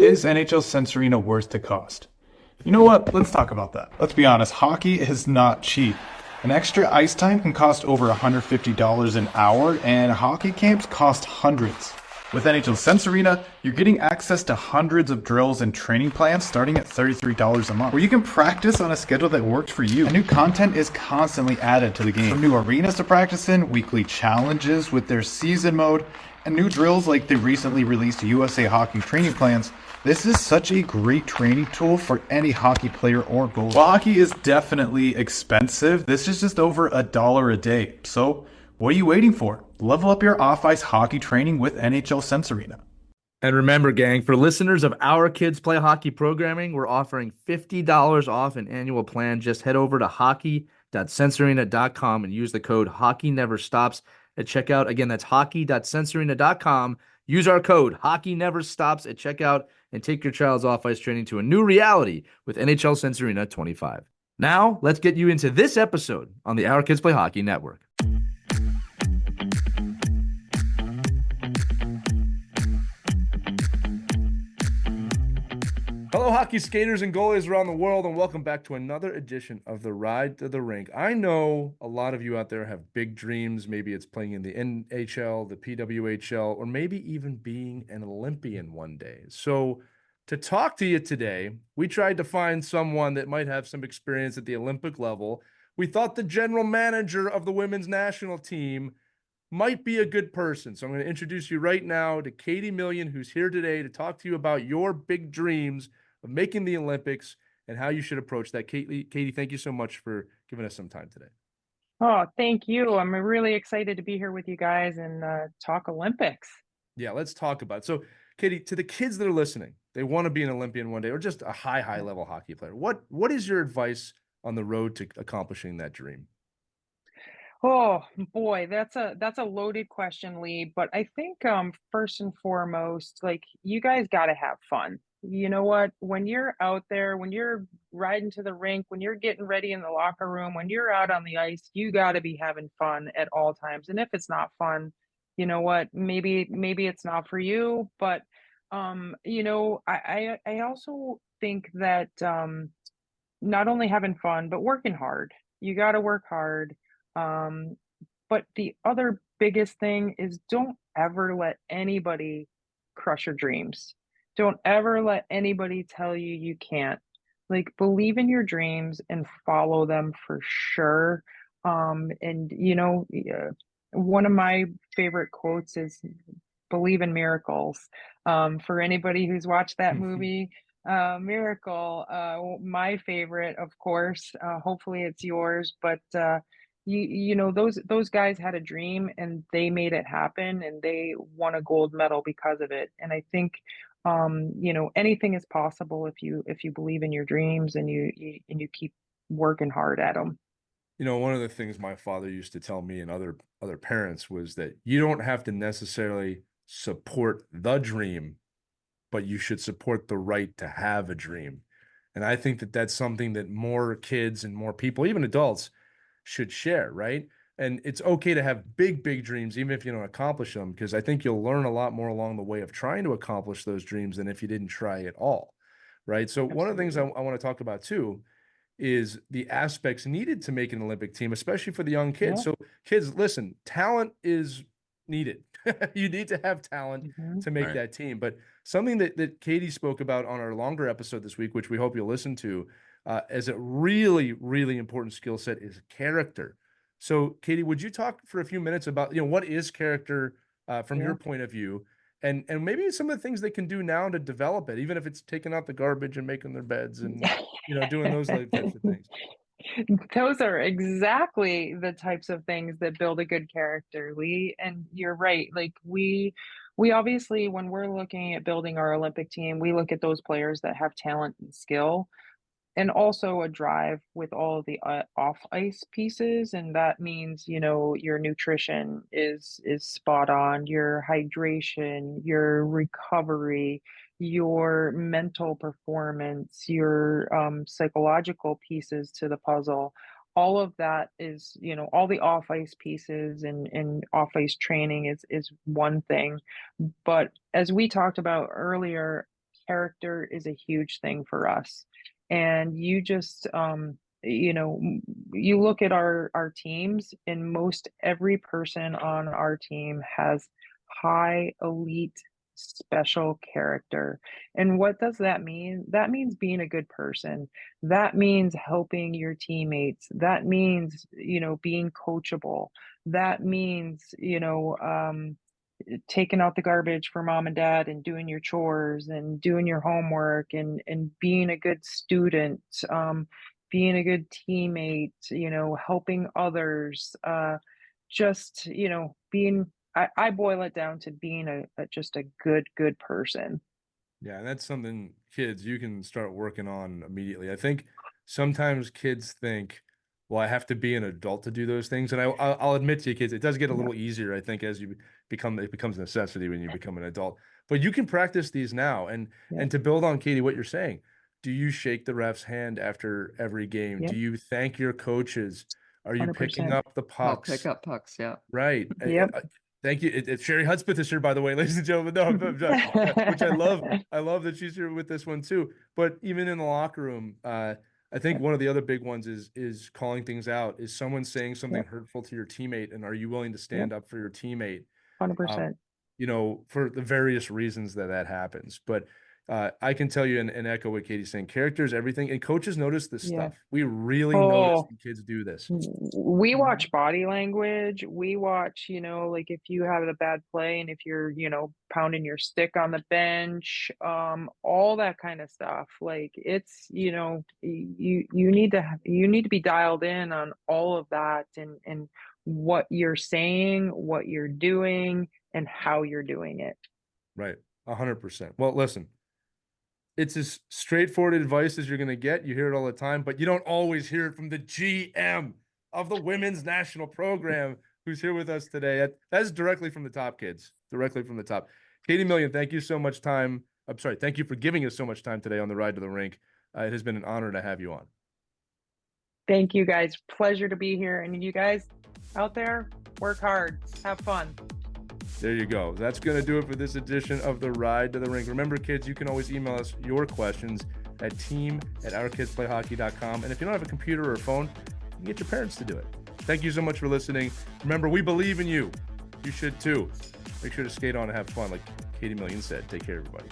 Is NHL Sensorina worth the cost? You know what? Let's talk about that. Let's be honest, hockey is not cheap. An extra ice time can cost over $150 an hour, and hockey camps cost hundreds. With NHL Sensorina, you're getting access to hundreds of drills and training plans starting at $33 a month, where you can practice on a schedule that works for you. And new content is constantly added to the game. From new arenas to practice in, weekly challenges with their season mode, and new drills like the recently released USA Hockey training plans. This is such a great training tool for any hockey player or goalie. While hockey is definitely expensive, this is just over $1 a day. So, what are you waiting for? Level up your off-ice hockey training with NHL Sensorina. And remember, gang, for listeners of Our Kids Play Hockey programming, we're offering $50 off an annual plan. Just head over to hockey.sensorina.com and use the code HockeyNeverStops at checkout. Again, that's hockey.sensorina.com. Use our code HockeyNeverStops at checkout and take your child's off-ice training to a new reality with NHL Sensorina 25. Now, let's get you into this episode on the Our Kids Play Hockey Network. Hello, hockey skaters and goalies around the world, and welcome back to another edition of the Ride to the Rink. I know a lot of you out there have big dreams. Maybe it's playing in the NHL, the PWHL, or maybe even being an Olympian one day. So to talk to you today, we tried to find someone that might have some experience at the Olympic level. We thought the general manager of the women's national team might be a good person. So I'm going to introduce you right now to Katie Million, who's here today to talk to you about your big dreams of making the Olympics and how you should approach that. Katie, thank you so much for giving us some time today. Oh, thank you. I'm really excited to be here with you guys and talk Olympics. Yeah, let's talk about it. So, Katie, to the kids that are listening, they want to be an Olympian one day or just a high level hockey player. What is your advice on the road to accomplishing that dream? Oh boy, that's a loaded question, Lee. But I think first and foremost, like you guys got to have fun. You know what? When you're out there, when you're riding to the rink, when you're getting ready in the locker room, when you're out on the ice, you got to be having fun at all times. And if it's not fun, you know what? Maybe it's not for you. But I also think that not only having fun, but working hard. You got to work hard. Um, but the other biggest thing is don't ever let anybody crush your dreams. Don't ever let anybody tell you you can't. Like, believe in your dreams and follow them for sure. One of my favorite quotes is believe in miracles. For anybody who's watched that movie, Miracle, my favorite, of course. Hopefully it's yours, but those guys had a dream and they made it happen and they won a gold medal because of it. And I think anything is possible if you believe in your dreams and you keep working hard at them. You know, one of the things my father used to tell me and other parents was that you don't have to necessarily support the dream, but you should support the right to have a dream. And I think that that's something that more kids and more people, even adults, should share, right? And it's okay to have big dreams, even if you don't accomplish them, because I think you'll learn a lot more along the way of trying to accomplish those dreams than if you didn't try at all, right? So one of the things I want to talk about too is the aspects needed to make an Olympic team, especially for the young kids. Yeah. So kids, listen, talent is needed. You need to have talent Mhm. to make Right. that team. But something that Katie spoke about on our longer episode this week, which we hope you'll listen to, as a really important skill set is character. So, Katie, would you talk for a few minutes about what is character from your Yeah. point of view, and maybe some of the things they can do now to develop it, even if it's taking out the garbage and making their beds and doing those types of things. Those are exactly the types of things that build a good character, Lee. And you're right. Like we obviously, when we're looking at building our Olympic team, we look at those players that have talent and skill and also a drive with all of the off ice pieces. And that means your nutrition is spot on, your hydration, your recovery, your mental performance, your psychological pieces to the puzzle. All of that is, all the off ice pieces and off ice training is one thing. But as we talked about earlier, character is a huge thing for us. And you just, you know, you look at our teams, and most every person on our team has high elite special character. And what does that mean? That means being a good person. That means helping your teammates. That means, being coachable. That means, taking out the garbage for mom and dad and doing your chores and doing your homework and being a good student, being a good teammate, helping others, just, being I boil it down to being just a good person. Yeah, and that's something, kids, you can start working on immediately. I think sometimes kids think, well, I have to be an adult to do those things. And I'll admit to you, kids, it does get a Yeah, little easier, I think, as it becomes a necessity when you become an adult. But you can practice these now. yeah, And to build on Katie, what you're saying, do you shake the ref's hand after every game? Do yep, you thank your coaches? Are you picking 100%. up the I'll pick pucks? up pucks. Yeah. Right. Yep. Thank you. Sherry Hudspeth is here, by the way, ladies and gentlemen. No, which I love. I love that she's here with this one too. But even in the locker room, I think Yep, one of the other big ones is calling things out. Is someone saying something yep, hurtful to your teammate, and are you willing to yep, stand up for your teammate? Um, 100%. for the various reasons that happens. But I can tell you and echo what Katie's saying. Character is everything, and coaches notice this Yeah. stuff. We really notice Oh, when kids do this. we watch body language. We watch, like if you have a bad play and if you're, pounding your stick on the bench, all that kind of stuff. Like it's, you need to be dialed in on all of that and what you're saying, what you're doing, and how you're doing it. Right. 100%. Well, listen, it's as straightforward advice as you're going to get. You hear it all the time, but you don't always hear it from the GM of the women's national program who's here with us today. That's directly from the top, kids, directly from the top. Katie Million, thank you so much time. I'm sorry. Thank you for giving us so much time today on the Ride to the Rink. It has been an honor to have you on. Thank you guys. Pleasure to be here. And you guys out there, work hard, have fun. There you go. That's going to do it for this edition of the Ride to the Rink. Remember, kids, you can always email us your questions at team@ourkidsplayhockey.com. And if you don't have a computer or a phone, you can get your parents to do it. Thank you so much for listening. Remember, we believe in you. You should too. Make sure to skate on and have fun, like Katie Million said. Take care, everybody.